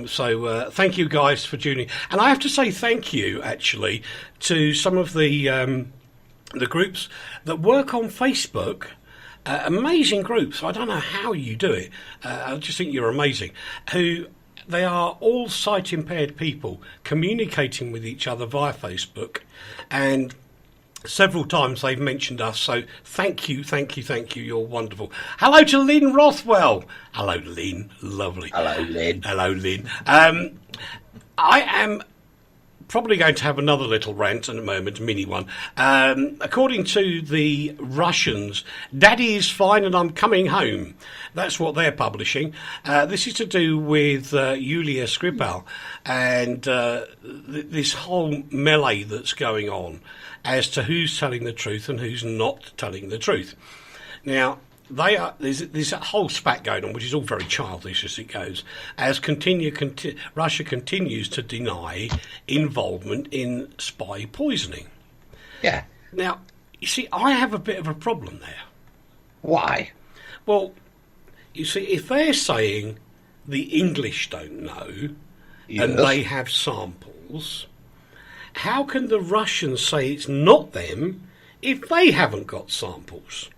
So thank you guys for tuning. And I have to say thank you, actually, to some of the groups that work on Facebook, amazing groups. I don't know how you do it. I just think you're amazing. They are all sight-impaired people communicating with each other via Facebook, and several times they've mentioned us. So thank you. You're wonderful. Hello to Lynn Rothwell. Hello, Lynn. Lovely. Hello, Lynn. Hello, Lynn. I am probably going to have another little rant in a moment, a mini one. According to the Russians, Daddy is fine and I'm coming home. That's what they're publishing. This is to do with Yulia Skripal and this whole melee that's going on as to who's telling the truth and who's not telling the truth. Now, there's a whole spat going on, which is all very childish as it goes, as Russia continues to deny involvement in spy poisoning. Yeah. Now, you see, I have a bit of a problem there. Why? Well, you see, if they're saying the English don't know and they have samples, how can the Russians say it's not them if they haven't got samples?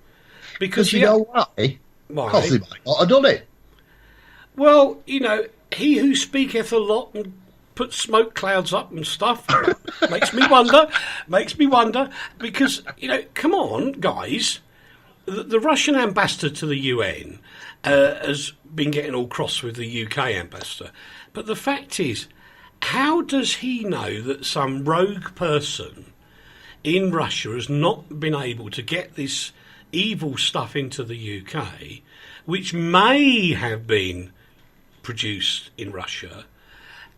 Because you know why? Why? Because they might not have done it. Well, he who speaketh a lot and puts smoke clouds up and stuff makes me wonder. Because, come on, guys. The Russian ambassador to the UN has been getting all cross with the UK ambassador. But the fact is, how does he know that some rogue person in Russia has not been able to get this evil stuff into the UK, which may have been produced in Russia,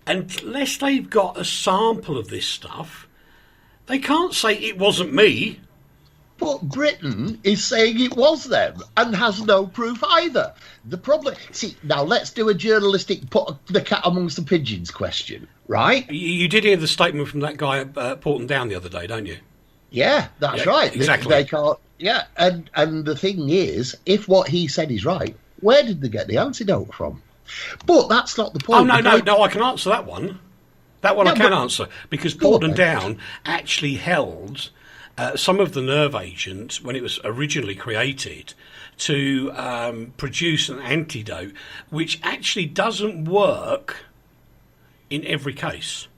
unless they've got a sample of this stuff, they can't say it wasn't me. But Britain is saying it was them and has no proof either. The problem... See, now let's do a journalistic put the cat amongst the pigeons question, right? You did hear the statement from that guy at Porton Down the other day, don't you? Yeah, that's right. Exactly. They can't... Yeah, and the thing is, if what he said is right, where did they get the antidote from? But that's not the point. Oh, no, I can answer that one. That one I can answer, because Porton Down actually held some of the nerve agents, when it was originally created, to produce an antidote, which actually doesn't work in every case.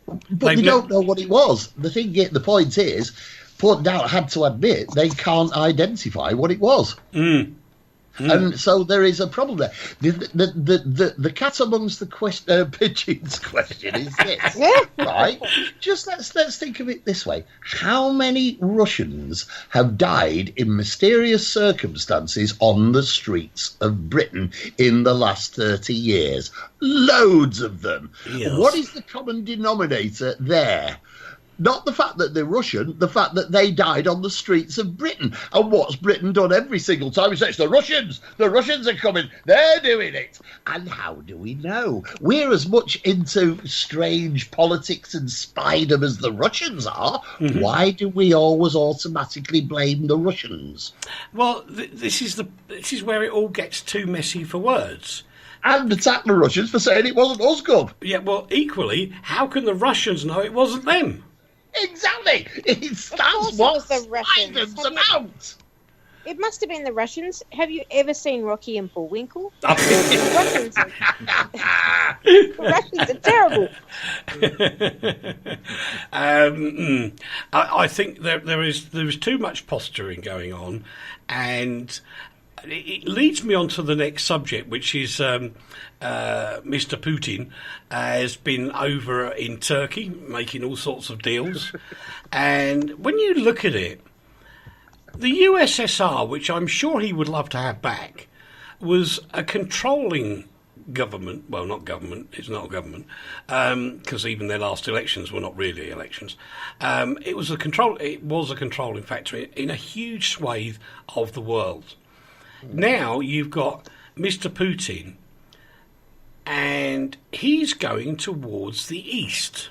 But they don't know what it was. The point is, Porton Down had to admit they can't identify what it was. And so there is a problem there. The cat amongst the pigeons question is this, right? Just let's think of it this way: how many Russians have died in mysterious circumstances on the streets of Britain in the last 30 years? Loads of them. Yes. What is the common denominator there? Not the fact that they're Russian, the fact that they died on the streets of Britain. And what's Britain done every single time? He says, the Russians are coming, they're doing it. And how do we know? We're as much into strange politics and spydom as the Russians are. Mm-hmm. Why do we always automatically blame the Russians? Well, this is where it all gets too messy for words. And attack the Russians for saying it wasn't us, Gov. Yeah, well, equally, how can the Russians know it wasn't them? Exactly. That's what spiders them out. It must have been the Russians. Have you ever seen Rocky and Bullwinkle? The Russians are terrible. I think there is too much posturing going on, and it leads me on to the next subject, which is Mr. Putin has been over in Turkey making all sorts of deals. And when you look at it, the USSR, which I'm sure he would love to have back, was a controlling government. Well, not government. It's not a government, because even their last elections were not really elections. It was a controlling factor in a huge swathe of the world. Now you've got Mr. Putin, and he's going towards the east.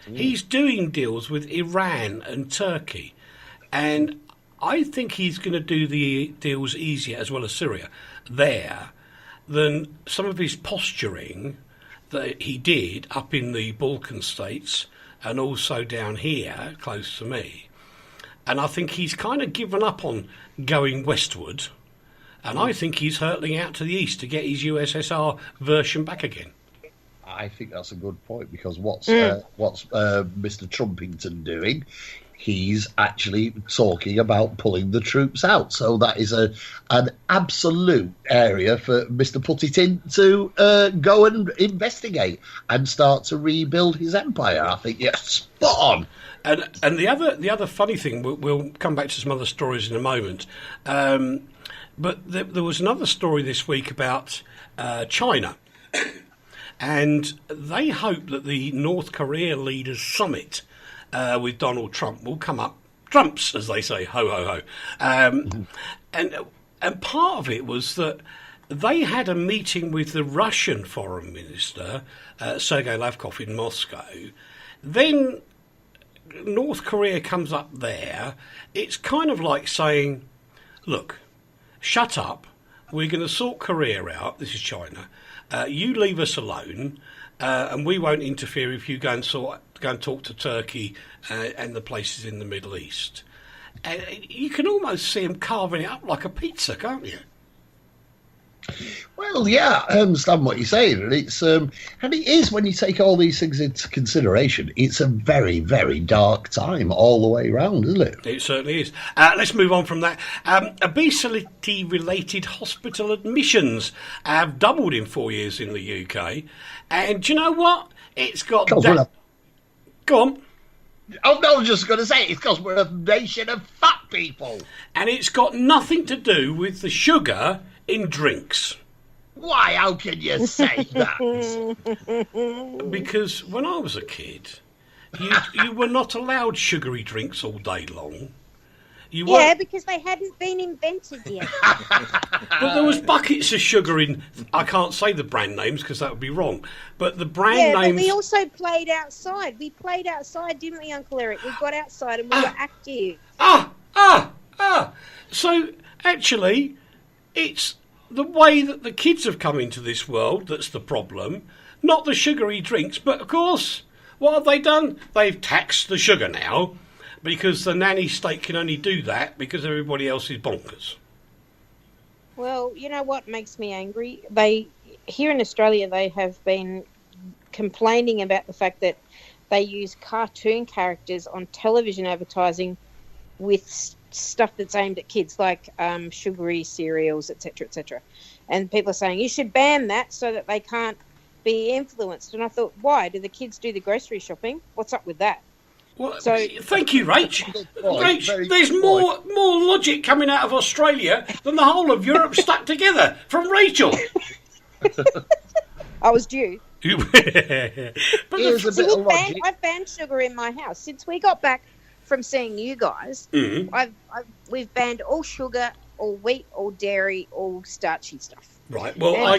He's doing deals with Iran and Turkey, and I think he's going to do the deals easier, as well as Syria, there, than some of his posturing that he did up in the Balkan states and also down here, close to me. And I think he's kind of given up on going westward. And I think he's hurtling out to the east to get his USSR version back again. I think that's a good point, because what's Mr. Trumpington doing? He's actually talking about pulling the troops out. So that is an absolute area for Mr. Put-it-in to go and investigate and start to rebuild his empire. I think, yeah, spot on. And the other funny thing, we'll come back to some other stories in a moment. But there was another story this week about China, and they hope that the North Korea leaders' summit with Donald Trump will come up trumps, as they say, ho ho ho. And part of it was that they had a meeting with the Russian foreign minister, Sergei Lavrov, in Moscow. Then North Korea comes up there. It's kind of like saying, look, shut up, we're going to sort Korea out, this is China, you leave us alone, and we won't interfere if you go and talk to Turkey and the places in the Middle East. And you can almost see them carving it up like a pizza, can't you? Well, yeah, I understand what you're saying, and it is, when you take all these things into consideration, it's a very, very dark time all the way around, isn't it? It certainly is. Let's move on from that. Obesity-related hospital admissions have doubled in 4 years in the UK, and do you know what? It's got... Go on. Oh, no, I was just going to say, it's because we're a nation of fat people. And it's got nothing to do with the sugar in drinks. Why? How can you say that? Because when I was a kid, you were not allowed sugary drinks all day long. Because they hadn't been invented yet. But there was buckets of sugar in... I can't say the brand names because that would be wrong. But the brand names... But we also played outside. We played outside, didn't we, Uncle Eric? We got outside and we were active. So, actually, it's the way that the kids have come into this world that's the problem, not the sugary drinks. But, of course, what have they done? They've taxed the sugar now, because the nanny state can only do that because everybody else is bonkers. Well, you know what makes me angry? Here in Australia, they have been complaining about the fact that they use cartoon characters on television advertising with stuff that's aimed at kids, like sugary cereals, etc., etc. And people are saying, you should ban that so that they can't be influenced. And I thought, why? Do the kids do the grocery shopping? What's up with that? Well, thank you, Rach. Rach, there's more logic coming out of Australia than the whole of Europe stuck together from Rachel. I was due. But here's a bit of logic. I've banned sugar in my house since we got back from seeing you guys. We've banned all sugar, all wheat, all dairy, all starchy stuff. Right. Well, I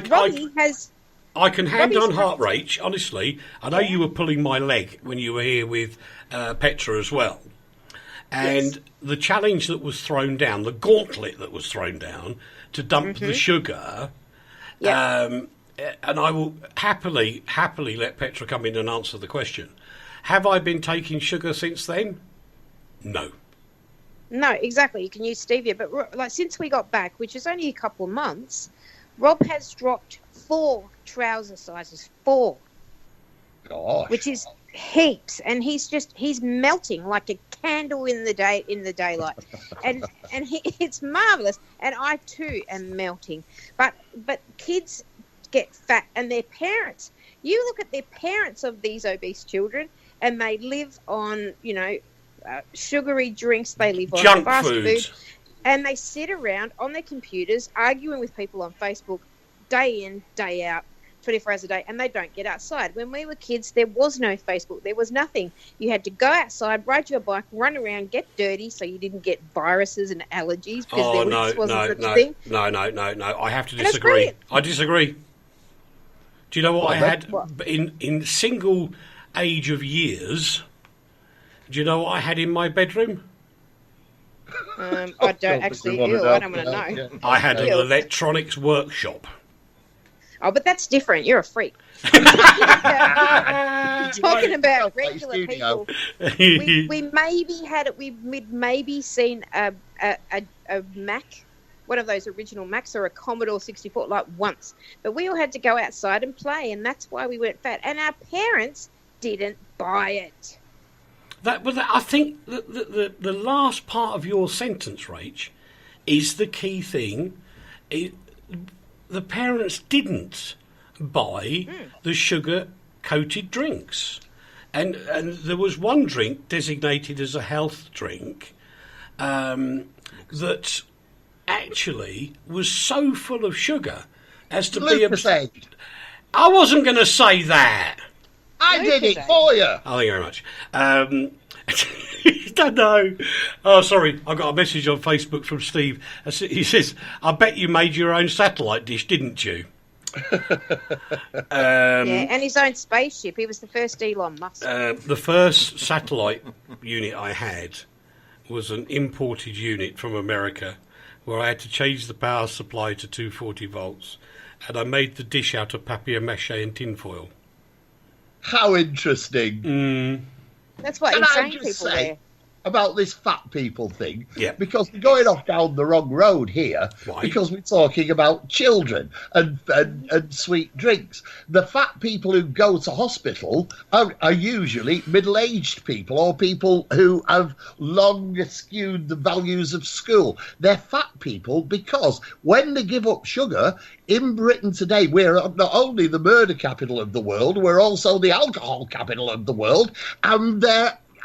can hand on heart, Rach, honestly. I know you were pulling my leg when you were here with Petra as well. And the challenge that was thrown down, the gauntlet that was thrown down to dump the sugar, and I will happily let Petra come in and answer the question. Have I been taking sugar since then? No. No, exactly. You can use stevia. But like since we got back, which is only a couple of months, Rob has dropped 4 trouser sizes. 4. Gosh. Which is heaps, and he's melting like a candle in the daylight, and it's marvelous. And I too am melting, but kids get fat, and their parents. You look at their parents of these obese children, and they live on sugary drinks. They live on junk fast foods. food, and they sit around on their computers arguing with people on Facebook, day in, day out. 24 hours a day, and they don't get outside. When we were kids, there was no Facebook. There was nothing. You had to go outside, ride your bike, run around, get dirty so you didn't get viruses and allergies because there wasn't such a thing. No. I have to disagree. I disagree. Do you know what I had in single age of years? Do you know what I had in my bedroom? I don't actually. I don't want to know. I had an electronics workshop. Oh, but that's different. You're a freak. Talking about regular people, we maybe had it. We'd maybe seen a Mac, one of those original Macs, or a Commodore 64, like once. But we all had to go outside and play, and that's why we weren't fat. And our parents didn't buy it. I think the last part of your sentence, Rach, is the key thing. The parents didn't buy the sugar-coated drinks. And there was one drink designated as a health drink that actually was so full of sugar as to be... I wasn't going to say that. I did it for you. Oh, thank you very much. Don't know. Oh, sorry. I got a message on Facebook from Steve. He says, I bet you made your own satellite dish, didn't you? And his own spaceship. He was the first Elon Musk. The first satellite unit I had was an imported unit from America where I had to change the power supply to 240 volts. And I made the dish out of papier-mâché and tinfoil. How interesting. That's what insane people there. About this fat people thing, because we're going off down the wrong road here. Why? Because we're talking about children and sweet drinks. The fat people who go to hospital are usually middle-aged people or people who have long eschewed the values of school. They're fat people because when they give up sugar, in Britain today, we're not only the murder capital of the world, we're also the alcohol capital of the world, and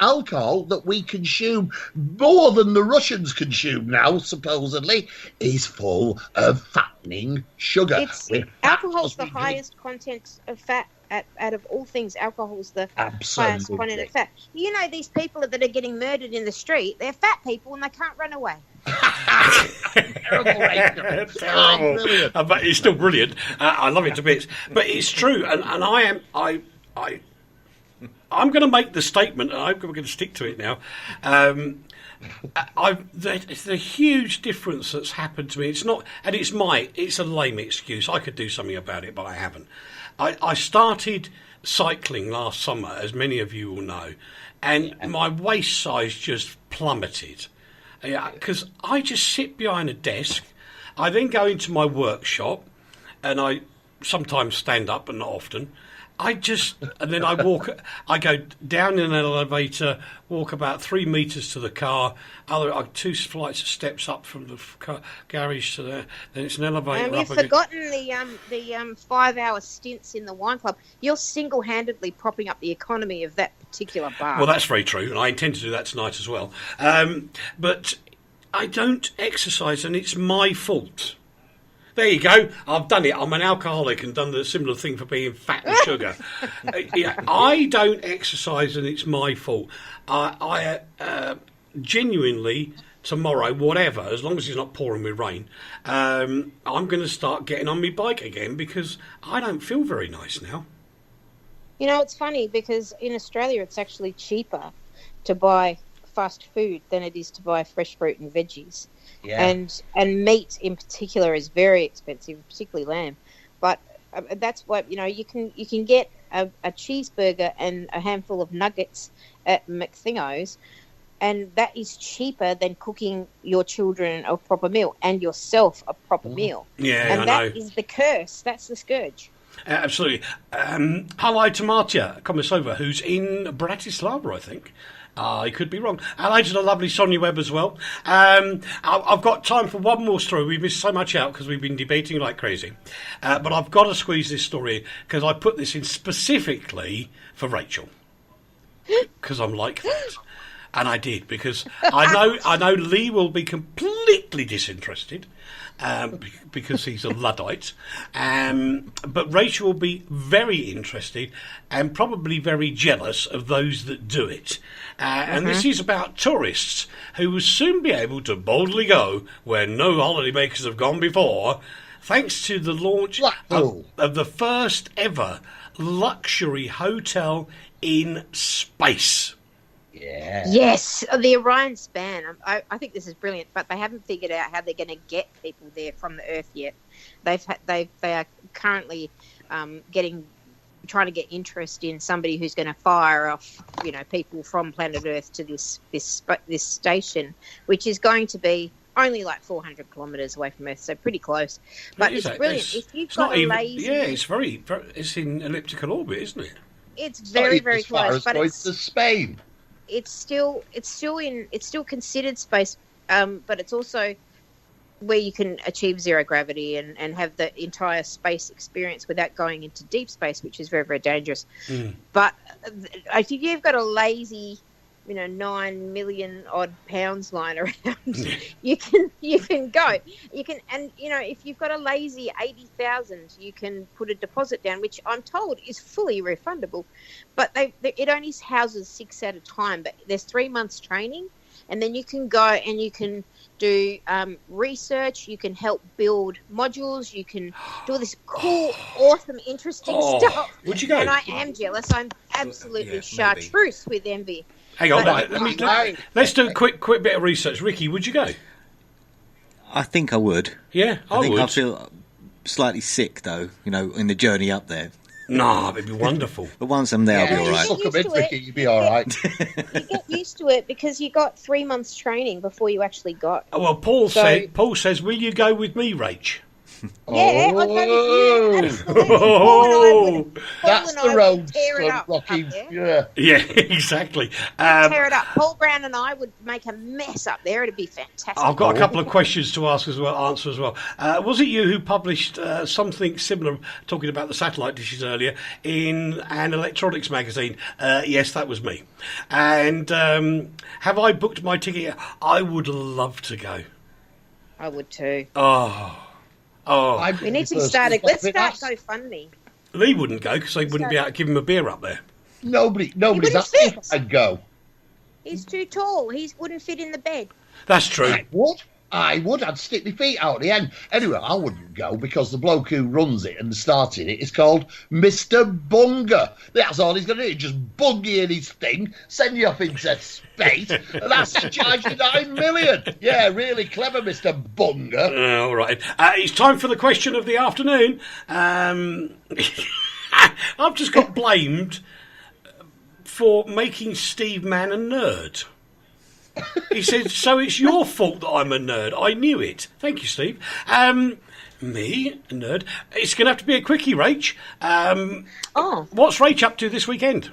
alcohol that we consume more than the Russians consume now, supposedly, is full of fattening sugar. Alcohol's the highest content of fat. Out of all things, alcohol's the highest content of fat. You know, these people that are getting murdered in the street, they're fat people and they can't run away. Terrible. But it's still brilliant. I love it to bits. But it's true, and I'm going to make the statement, and I'm going to stick to it now. It's a huge difference that's happened to me. It's not, and it's a lame excuse. I could do something about it, but I haven't. I started cycling last summer, as many of you will know, and my waist size just plummeted. Because I just sit behind a desk. I then go into my workshop, and I sometimes stand up, but not often. And then I walk, I go down in an elevator, walk about 3 meters to the car, 2 flights of steps up from the garage to there, then it's an elevator up You've forgotten the 5-hour stints in the wine club. You're single-handedly propping up the economy of that particular bar. Well, that's very true, and I intend to do that tonight as well. But I don't exercise, and it's my fault. There you go. I've done it. I'm an alcoholic and done the similar thing for being fat and sugar. I don't exercise and it's my fault. I genuinely, tomorrow, whatever, as long as it's not pouring with rain, I'm going to start getting on my bike again because I don't feel very nice now. You know, it's funny because in Australia it's actually cheaper to buy fast food than it is to buy fresh fruit and veggies. Yeah. And meat in particular is very expensive, particularly lamb. But that's what, you can get a cheeseburger and a handful of nuggets at McThingo's, and that is cheaper than cooking your children a proper meal and yourself a proper meal. Yeah, and I that know. is the curse. That's the scourge. Absolutely. Hello to Martia Komisova, who's in Bratislava, I think. I could be wrong. Hello to the lovely Sonia Webb as well. I've got time for one more story. We've missed so much out because we've been debating like crazy. But I've got to squeeze this story in because I put this in specifically for Rachel. Because I'm like that. And I did, because I know Lee will be completely disinterested because he's a Luddite. But Rachel will be very interested and probably very jealous of those that do it. And this is about tourists who will soon be able to boldly go where no holidaymakers have gone before, thanks to the launch of the first ever luxury hotel in space. Yeah. Yes, the Orion span. I think this is brilliant, but they haven't figured out how they're going to get people there from the Earth yet. They are currently trying to get interest in somebody who's going to fire off, people from planet Earth to this station, which is going to be only like 400 kilometres away from Earth, so pretty close. But it's brilliant. If you've got a lazy, it's in elliptical orbit, isn't it? It's very, very close. But it's to Spain. It's still considered space, but it's also where you can achieve zero gravity and have the entire space experience without going into deep space, which is very, very dangerous. But if you've got a lazy, 9 million odd pounds lying around, you can go. You can, and if you've got a lazy 80,000, you can put a deposit down, which I'm told is fully refundable. But it only houses 6 at a time. But there's 3 months training, and then you can go and you can do research. You can help build modules. You can do all this cool, awesome, interesting stuff. Would you go? And I am jealous. I'm absolutely chartreuse with envy. Hang on, let's do a quick bit of research. Ricky, would you go? I think I would. Yeah, I would. I feel slightly sick, though, in the journey up there. No, it'd be wonderful. But once I'm there, I'll be all right. Suck a bit, Ricky, you'll be all right. You get used to it because you got 3 months training before you actually got. Well, Paul says, will you go with me, Rach? Yeah, I'll go with you. Absolutely. That's the road, Rocky. Yeah, exactly. Tear it up. Paul Brown and I would make a mess up there. It'd be fantastic. I've got a couple of questions to answer as well. Was it you who published something similar, talking about the satellite dishes earlier, in an electronics magazine? Yes, that was me. And have I booked my ticket? I would love to go. I would too. Oh, we need to start it. Let's start GoFundMe. Lee wouldn't go because they wouldn't be able to give him a beer up there. Nobody's asking if I'd go. He's too tall. He wouldn't fit in the bed. That's true. I would. I'd stick my feet out at the end. Anyway, I wouldn't go because the bloke who runs it and started it is called Mr. Bunger. That's all he's going to do. Just bung you in his thing, send you off into space, and that's charged you 9 million. Yeah, really clever, Mr. Bunger. All right. It's time for the question of the afternoon. I've just got blamed for making Steve Mann a nerd. He said, so it's your fault that I'm a nerd. I knew it. Thank you, Steve. Me, a nerd. It's going to have to be a quickie, Rach. What's Rach up to this weekend?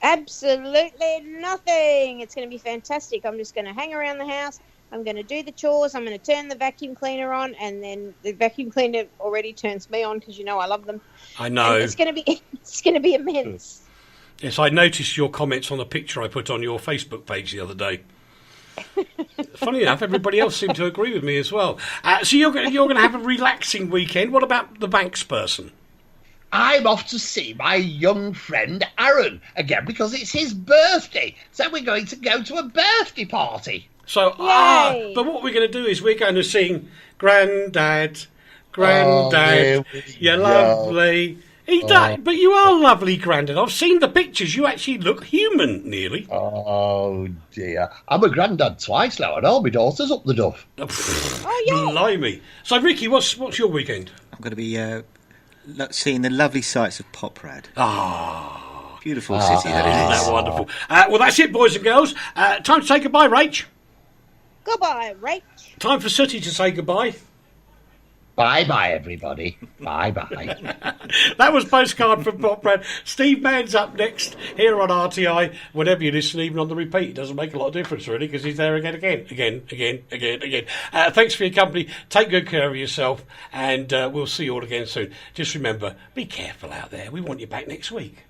Absolutely nothing. It's going to be fantastic. I'm just going to hang around the house. I'm going to do the chores. I'm going to turn the vacuum cleaner on, and then the vacuum cleaner already turns me on because I love them. I know. And it's going to be immense. Yes, I noticed your comments on the picture I put on your Facebook page the other day. Funny enough, everybody else seemed to agree with me as well. So you're going to have a relaxing weekend. What about the Banks person? I'm off to see my young friend Aaron again because it's his birthday. So we're going to go to a birthday party. So, but what we're going to do is we're going to sing Grandad, Grandad, you're lovely. But you are lovely, Grandad. I've seen the pictures. You actually look human, nearly. Oh, dear. I'm a grandad twice now, and all my daughters up the duff. Blimey. So, Ricky, what's your weekend? I'm going to be seeing the lovely sights of Poprad. Beautiful city that is. Isn't that wonderful? Well, that's it, boys and girls. Time to say goodbye, Rach. Goodbye, Rach. Time for Sooty to say goodbye. Bye-bye, everybody. Bye-bye. That was Postcard from Poprad. Steve Mann's up next here on RTI. Whenever you listen, even on the repeat, it doesn't make a lot of difference, really, because he's there again. Thanks for your company. Take good care of yourself, and we'll see you all again soon. Just remember, be careful out there. We want you back next week.